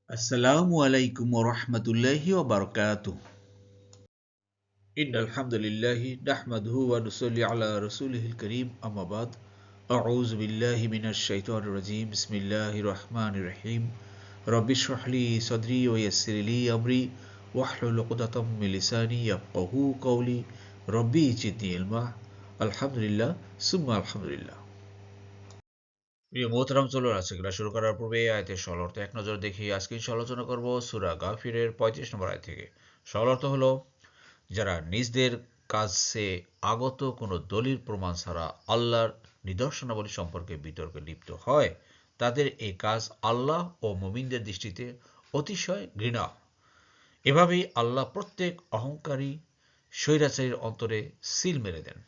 আসসালামু আলাইকুম ওয়া রাহমাতুল্লাহি ওয়া বারাকাতুহু। ইন্নাল হামদুলিল্লাহি নাহমাদুহু ওয়া নুসাল্লি আলা রাসূলিহিল কারীম আম্মা বাদ। আউযু বিল্লাহি মিনাশ শাইতানির রাজীম। বিসমিল্লাহির রাহমানির রাহিম। রব্বি ইশরাহ লি সাদরি ওয়া ইয়াসসির লি আমরি ওয়াহলুল উকদাতাম মিন লিসানি ইয়াফকাহু কওলি। রব্বি জিদনি ইলমা। আলহামদুলিল্লাহ সুম্মা আলহামদুলিল্লাহ। প্রিয় মোহতারাম, চলুন আজকে ক্লাস শুরু করার পূর্বে এই আয়াতের সরল অর্থ এক নজর দেখি। আজকে আলোচনা করব সূরা গাফিরের 35 নম্বর আয়াত থেকে। সরল অর্থ হলো, যারা নিজদের কাছে আগত কোনো দলিল প্রমাণ ছাড়া আল্লাহর নিদর্শনাবলী সম্পর্কে বিতর্কে লিপ্ত হয়, তাদের এই কাজ আল্লাহ ও মুমিনদের দৃষ্টিতে অতিশয় ঘৃণা। এভাবেই আল্লাহ প্রত্যেক অহংকারী স্বৈরাচারীর অন্তরে সিল মেরে দেন।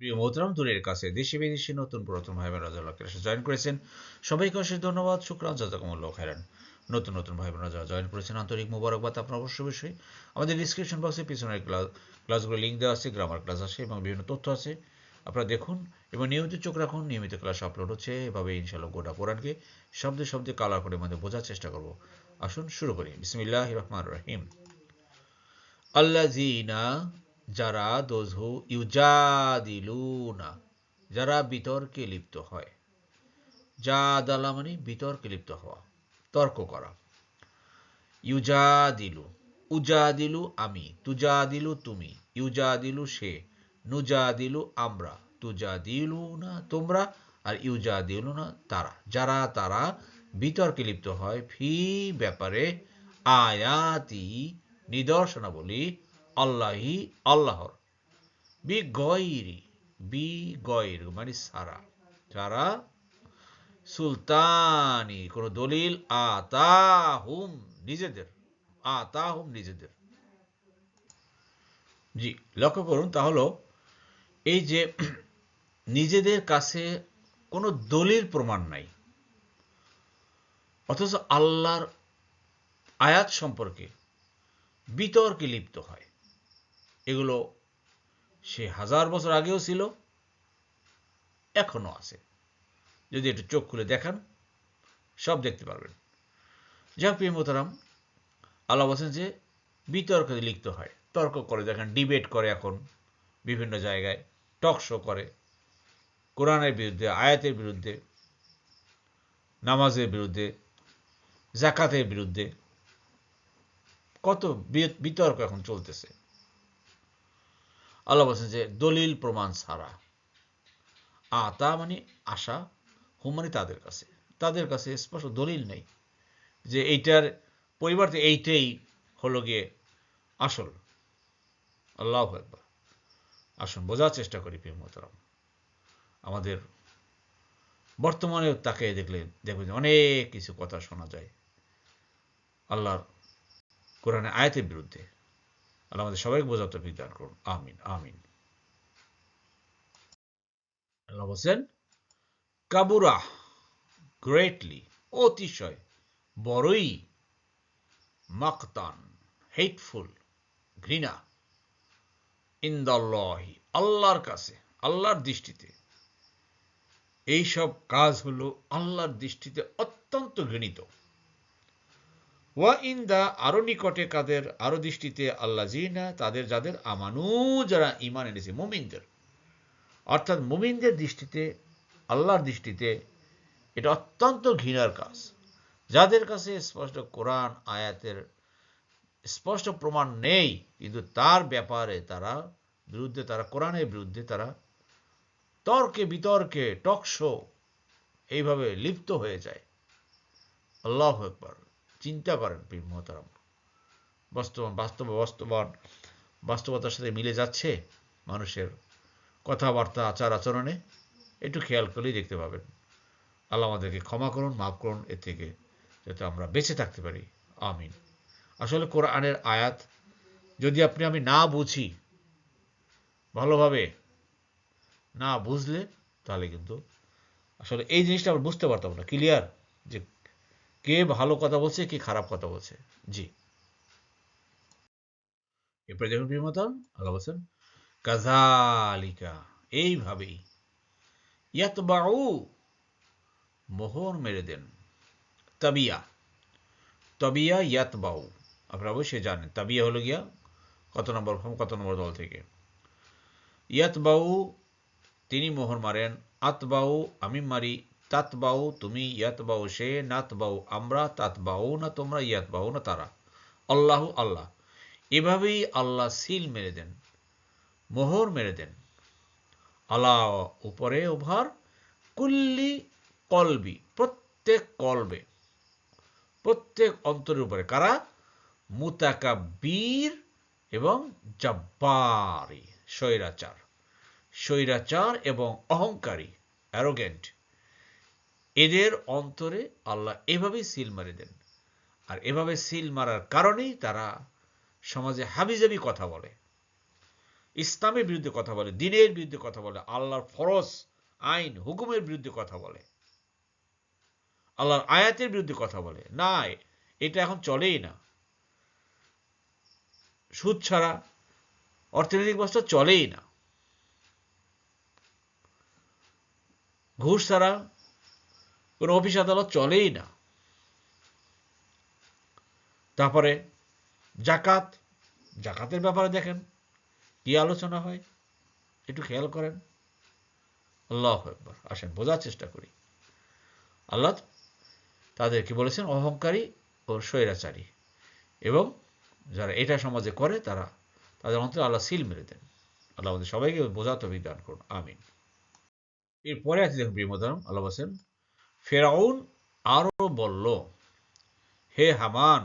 প্রিয় মোহতারাম, দূরের কাছে দেশে বিদেশে নতুন পুরাতন ভাই বোনেরা যারা ক্লাসে জয়েন করেছেন, সবাইকে অশেষ ধন্যবাদ, শুকরান, জাযাকুমুল্লাহু খাইরান। নতুন ভাই বোনেরা যারা জয়েন করেছেন, আন্তরিক মোবারকবাদ আপনার অবশ্যই। আমাদের ডিসক্রিপশন বক্সে পিছনের ক্লাসগুলো লিঙ্ক দেওয়া আছে, গ্রামার ক্লাস আছে এবং বিভিন্ন তথ্য আছে, আপনারা দেখুন এবং নিয়মিত চোখ রাখুন। নিয়মিত ক্লাস আপলোড হচ্ছে, এভাবে ইনশাআল্লাহ গোটা কোরআনকে শব্দে শব্দে কালার করে মধ্যে বোঝার চেষ্টা করব। আসুন শুরু করি। বিসমিল্লাহির রহমানির রহিম। আল্লাযীনা, যারা, দোজ হু, ইউজাদিলুনা, যারা বিতর্কে লিপ্ত হয়। জাদালা মানে বিতর্কে লিপ্ত হওয়া, তর্ক করা। ইউজাদিলু, উজাদিলু আমি, তুজাদিলু তুমি, ইউজাদিলু সে, নুজাদিলু আমরা, তুজাদিলু না তোমরা, আর ইউজাদিলু না তারা, যারা তারা বিতর্কে লিপ্ত হয়, ফি ব্যাপারে, আয়াতি নিদর্শনাবলী, আল্লাহি আল্লাহর, বি গয়রি, বি গয়র মানে সারা, যারা সুলতানি কোন দলিল, আতাহুম নিজেদের, আতাহুম নিজেদের। জি, লক্ষ্য করুন, তাহলে এই যে নিজেদের কাছে কোনো দলিল প্রমাণ নাই, অথচ আল্লাহর আয়াত সম্পর্কে বিতর্কে লিপ্ত হয়, এগুলো সে 1000 বছর আগেও ছিল, এখনো আছে। যদি একটু চোখ খুলে দেখান, সব দেখতে পারবেন। যাক প্রিয় মোহতারাম, আল্লাহ বলছেন যে বিতর্কে লিপ্ত হয়, তর্ক করে, দেখেন ডিবেট করে, এখন বিভিন্ন জায়গায় টক শো করে, কোরআনের বিরুদ্ধে, আয়াতের বিরুদ্ধে, নামাজের বিরুদ্ধে, জাকাতের বিরুদ্ধে, কত বিতর্ক এখন চলতেছে। আল্লাহ বলছেন যে দলিল প্রমাণ ছাড়া, আতা মানে আশা, হুম মানে তাদের কাছে স্পষ্ট দলিল নেই যে এইটার পরিবর্তে এইটাই হলো গিয়ে আসল। আল্লাহু আকবার। আসুন বোঝার চেষ্টা করি প্রিয় মোহতারাম। আমাদের বর্তমানে তাকে দেখবেন অনেক কিছু কথা শোনা যায় আল্লাহর কোরআনের আয়াতের বিরুদ্ধে। আল্লাহ আমাদের সবাইকে বোঝার তৌফিক দান করুন। আমিন আমিন। আল্লাহ বলছেন কাবুরা, গ্রেটলি, অতিশয়, বড়ই, মাকতান, হেটফুল, ঘৃণা, ইনদাল্লাহি আল্লাহর কাছে, আল্লাহর দৃষ্টিতে। এইসব কাজ হলো আল্লাহর দৃষ্টিতে অত্যন্ত ঘৃণিত। ওয়া ইন্দা আরো নিকটে কাদের, আরো দৃষ্টিতে, আল্লাযিনা তাদের, যাদের, আমানু যারা ঈমান এনেছে, মুমিনদের। অর্থাৎ মুমিনদের দৃষ্টিতে, আল্লাহর দৃষ্টিতে এটা অত্যন্ত ঘৃণার কাজ। যাদের কাছে স্পষ্ট কোরআন আয়াতের স্পষ্ট প্রমাণ নেই, কিন্তু তার ব্যাপারে তারা কোরআনের বিরুদ্ধে, তারা তর্কে বিতর্কে, টকশো এইভাবে লিপ্ত হয়ে যায়। আল্লাহু আকবার। চিন্তা করেন প্রিয় মুহতারাম, বাস্তবতার সাথে মিলে যাচ্ছে মানুষের কথাবার্তা, আচার আচরণে? একটু খেয়াল করলেই দেখতে পাবেন। আল্লাহ আমাদেরকে ক্ষমা করুন, মাফ করুন, এর থেকে যাতে আমরা বেঁচে থাকতে পারি। আমিন। আসলে কোরআনের আয়াত যদি আমি না বুঝি, ভালোভাবে না বুঝলে, তাহলে কিন্তু আসলে এই জিনিসটা আমরা বুঝতে পারতাম না ক্লিয়ার, যে কে ভালো কথা বলছে, কে খারাপ কথা বলছে। জি, এরপরে দেখুন প্রিয় মতান, আল্লাহ বলছেন কাযালিকা, এইভাবেই, ইয়াতবাউ মোহর মেরে দেন, তাবিয়া, তবিয়া ইয়াতবাউ, আপনারা অবশ্যই জানেন তাবিয়া হলো গিয়া কত নম্বর ফর্ম, কত নম্বর দল থেকে। ইয়াতবাউ তিনি মোহর মারেন, আতবাউ আমি মারি, তাতবাউ তুমি, ইয়াতবাউ সে, নাতবাউ আমরা, তাতবাউ না তোমরা, ইয়াতবাউ না তারা। আল্লাহু আল্লাহ, এভাবেই আল্লাহ সিল মেরে দেন, মোহর মেরে দেন, আলা উপরে ওভার, কুল্লি কলবি প্রত্যেক কলবে, প্রত্যেক অন্তরের উপরে। কারা? মুতাকাব্বির এবং জাব্বারি, স্বৈরাচার, স্বৈরাচার এবং অহংকারী, অ্যারোগেন্ট, এদের অন্তরে আল্লাহ এভাবেই সিল মারে দেন। আর এভাবে সিল মারার কারণেই তারা সমাজে হাবিজাবি কথা বলে, ইসলামের বিরুদ্ধে কথা বলে, দ্বীনের বিরুদ্ধে কথা বলে, আল্লাহর ফরজ আইন হুকুমের বিরুদ্ধে কথা বলে, আল্লাহর আয়াতের বিরুদ্ধে কথা বলে। না, এটা এখন চলেই না, সুদ ছাড়া অর্থনৈতিক ব্যবস্থা চলেই না, ঘুষ ছাড়া কোনো অফিস আদালত চলেই না। তারপরে জাকাত, জাকাতের ব্যাপারে দেখেন কি আলোচনা হয়, একটু খেয়াল করেন। আল্লাহু আকবার। আসেন বোঝার চেষ্টা করি। আল্লাহ তাদেরকে বলেছেন অহংকারী ও স্বৈরাচারী, এবং যারা এটা সমাজে করে তারা, তাদের অন্তরে আল্লাহ সিল মেরে দেন। আল্লাহ আমাদের সবাইকে বোঝার তৌফিক দান করুন, আমিন। এরপরে আছে দেখুন প্রিয় মোহতারাম, আল্লাহ বলেছেন ফেরাউন আরো বলল, হে হামান,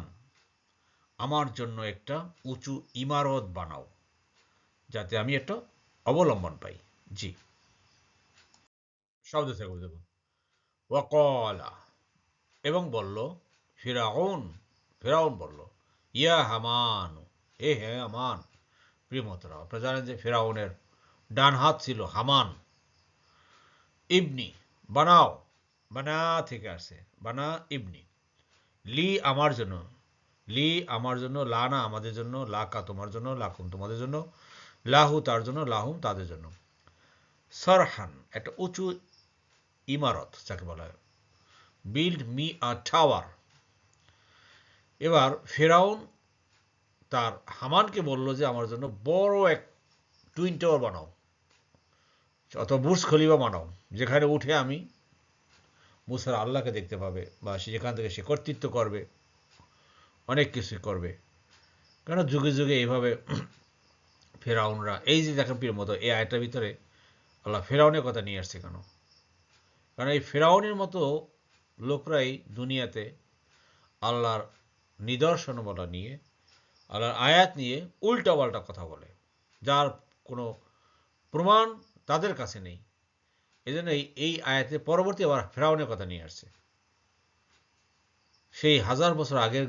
আমার জন্য একটা উঁচু ইমারত বানাও, যাতে আমি একটা অবলম্বন পাই। জি, শব্দ থেকে দেখুন, ওয়াকালা এবং বলল, ফিরাউন, ফেরাউন বলল, ইয়া হামান, এ হে হামান। প্রিয় মোহতারাম, আপনারা জানেন যে ফেরাউনের ডান হাত ছিল হামান। ইবনি বানাও, বানা থেকে আসে, বানা ইবনি, লি আমার জন্য, লি আমার জন্য, লানা আমাদের জন্য, লাকা তোমার জন্য, লাকুম তোমাদের জন্য, লাহু তার জন্য, লাহুম তাদের জন্য, সরহান একটা উঁচু ইমারত যাকে বলা হয়, বিল্ড মি আ টাওয়ার। এবার ফেরাউন তার হামানকে বলল যে আমার জন্য বড় এক টুইন টাওয়ার বানাও, অথবা বুর্জ খলিফা বানাও, যেখানে উঠে আমি মুসার আল্লাহকে দেখতে পাবে, বা সে যেখান থেকে সে কর্তৃত্ব করবে, অনেক কিছুই করবে। কেন যুগে যুগে এইভাবে ফেরাউনরা, এই যে দেখেন প্রিয় মতো এই আয়টার ভিতরে আল্লাহ ফেরাউনের কথা নিয়ে আসছে কেন? কারণ এই ফেরাউনের মতো লোকরাই দুনিয়াতে আল্লাহর নিদর্শন বলা নিয়ে, আল্লাহর আয়াত নিয়ে উল্টাপাল্টা কথা বলে, যার কোনো প্রমাণ তাদের কাছে নেই। এই জন্য এই আয়াতে পরবর্তী আবার ফেরাউনের কথা নিয়ে আসছে। সেই 1000 বছর আগের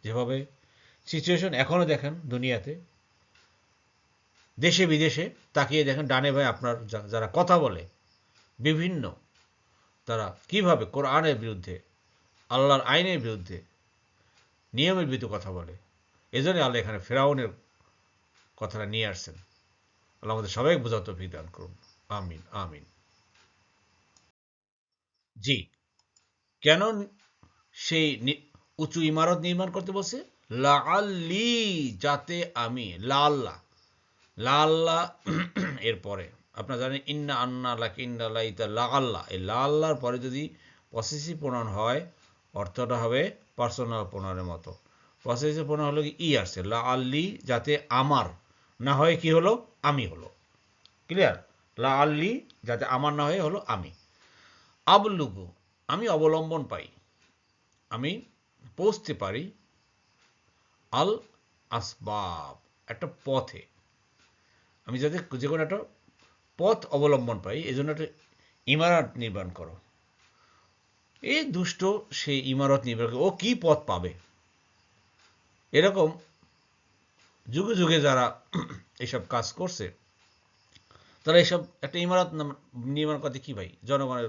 যেভাবে সিচুয়েশন এখনো দেখেন দুনিয়াতে, দেশে বিদেশে তাকিয়ে দেখেন, ডানে ভাই আপনার যারা কথা বলে বিভিন্ন, তারা কিভাবে কোরআনের বিরুদ্ধে, আল্লাহর আইনের বিরুদ্ধে, নিয়মের বিরুদ্ধে কথা বলে। এজন্য আল্লাহ এখানে ফেরাউনের কথাটা নিয়ে আসছেন। আল্লাহ আমাদের সবাই বোঝার তৌফিক দান করুন, আমিন আমিন। জি, কেন সেই উঁচু ইমারত নির্মাণ করতে বলছে? লাআল্লি, যাতে আমি, লাআল্লাহ, লাআল্লাহ এরপরে আপনারা জানেন ইন্না আন্না লাকিন্না লাইতা লাআল্লাহ, এই লাআল্লাহর পরে যদি পসেসিভ প্রোনাউন হয় অর্থটা হবে পার্সোনাল প্রোনাউনের মতো। পসেসিভ প্রোনাউন হলো কি ই আসছে, লাআল্লি যাতে আমার না হয় কি হলো, আমি হলো। ক্লিয়ার? লাআল্লি যাতে আমার না হয় হলো আমি। আবলুগু আমি অবলম্বন পাই, আমি পৌঁছতে পারি, আল আসবাব একটা পথে, আমি যাতে যে কোনো একটা পথ অবলম্বন পাই, এই জন্য একটা ইমারত নির্মাণ করো। এই দুষ্ট সেই ইমারত নির্মাণ করে ও কি পথ পাবে? এরকম যুগে যুগে যারা এইসব কাজ করছে, তারা এইসব একটা ইমারত নির্মাণ করতে কি ভাই, জনগণের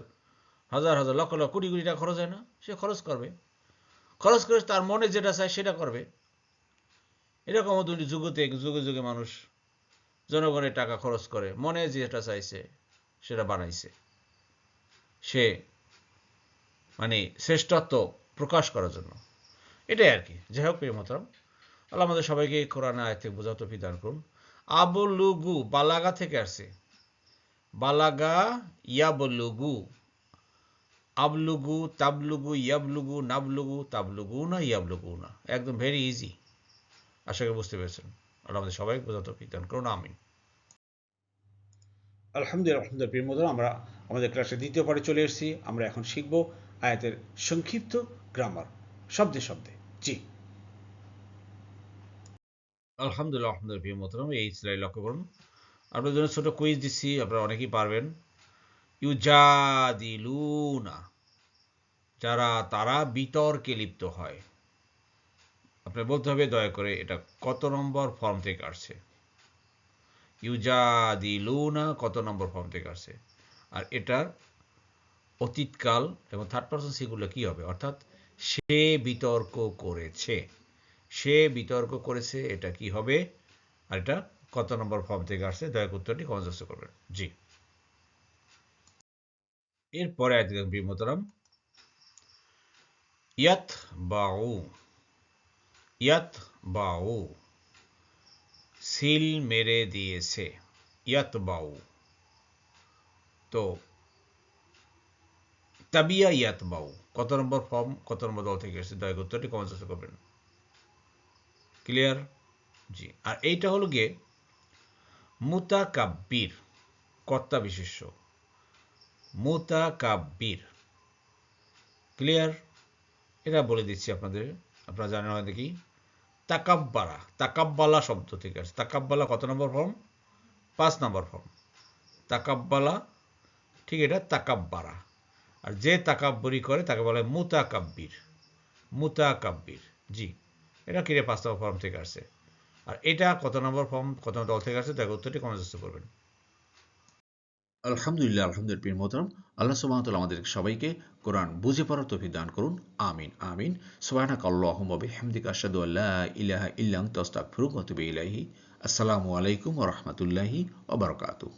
হাজার হাজার লক্ষ লক্ষ কোটি কোটি টাকা খরচ হয় না? সে খরচ করবে, খরচ করে তার মনে যেটা চায় সেটা করবে। এরকম যুগে যুগে মানুষ জনগণের টাকা খরচ করে মনে যেটা চাইছে সেটা বানাইছে। সে মানে শ্রেষ্ঠত্ব প্রকাশ করার জন্য, এটাই আর কি। যাই হোক প্রিয় মোহতারাম, আল্লাহ আমাদের সবাইকে কোরআনের আয়াত থেকে বোঝার তৌফিক দান করুন। আবলুগু বালাগা থেকে আসছে, বালাগা ইয়াবলুগু, আবলুগু তাবলুগু ইয়াবলুগু নাবলুগু তাবলুগু না ইয়াবলুগু না, একদম ভেরি ইজি। আশা করি বুঝতে পেরেছেন। আল্লাহ আমাদের সবাই বোঝার তৌফিক দান করুন, আমিন। আলহামদুলিল্লাহ প্রিয় মোহতারাম, আমরা আমাদের ক্লাসের দ্বিতীয় পার্টে চলে এসেছি। আমরা এখন শিখব আয়াতের সংক্ষিপ্ত গ্রামার, শব্দে শব্দে। জি আলহামদুলিল্লাহ প্রিয় মোহতারাম, এই স্লাইড লক্ষ্য করুন। আপনাদের জন্য ছোট কুইজ দিচ্ছি, আপনারা অনেকেই পারবেন। ইউজাদিলুনা, তারা বিতর্কে লিপ্ত হয়। আপনার বলতে হবে দয়া করে এটা কত নম্বর ফর্ম থেকে আসছে। ইউজাদিলুনা কত নম্বর ফর্ম থেকে আসছে, আর এটার অতীতকাল এবং থার্ড পারসন সিঙ্গুলার কি হবে, অর্থাৎ সে বিতর্ক করেছে, সে বিতর্ক করেছে, এটা কি হবে, আর এটা কত নম্বর ফর্ম থেকে আসছে, দয়া করে উত্তরটি কমেন্ট বক্সে করবেন। জি এরপরে আয়াত দেখুন প্রিয় মোহতারাম, ইয়াত বাউ, ইয়াত বাউ সিল মেরে দিয়েছে, ইয়াত বাউ। তো তাবিয়া ইয়াত বাউ কত নম্বর ফর্ম, কত নম্বর দল থেকে এসেছে, দয়া করে উত্তরটি কমেন্ট বক্সে করবেন। ক্লিয়ার? জি। আর এইটা হলো গিয়ে মুতাকাব্বির, কর্তা বিশেষ্য, মুতাকাব্বির। ক্লিয়ার? এটা বলে দিচ্ছি আপনাদের, আপনারা জানেন হয়তো কি, তাকাব্বারা, তাকাব্বালা শব্দ থেকে আসছে। তাকাব্বালা কত নম্বর ফর্ম? 5 নম্বর ফর্ম। তাকাব্বালা, ঠিক, এটা তাকাব্বারা। আর যে তাকাব্বরি করে তাকে বলে মুতাকাব্বির, মুতাকাব্বির। জি, এটা কিরে 5 নম্বর ফর্ম থেকে আসছে। আর এটা কত নম্বর ফর্ম, কত নম্বর দল থেকে আসছে, তাকে উত্তরটি কমেন্ট করবেন। আলহামদুলিল্লাহ প্রিয় মোহতারাম, আল্লাহ সুবহানাহু ওয়া তাআলা আমাদের সবাইকে কোরআন বুঝে পড়ার তৌফিক দান করুন, আমিন আমিন। সুবহানাকাল্লাহুম্মা ওয়া বিহামদিকা আশহাদু আল্লা ইলাহা ইল্লা আনতা আস্তাগফিরুকা ওয়া আতুবু ইলাইহি। আসসালামু আলাইকুম ওয়া রাহমাতুল্লাহি ওয়া বারাকাতুহু।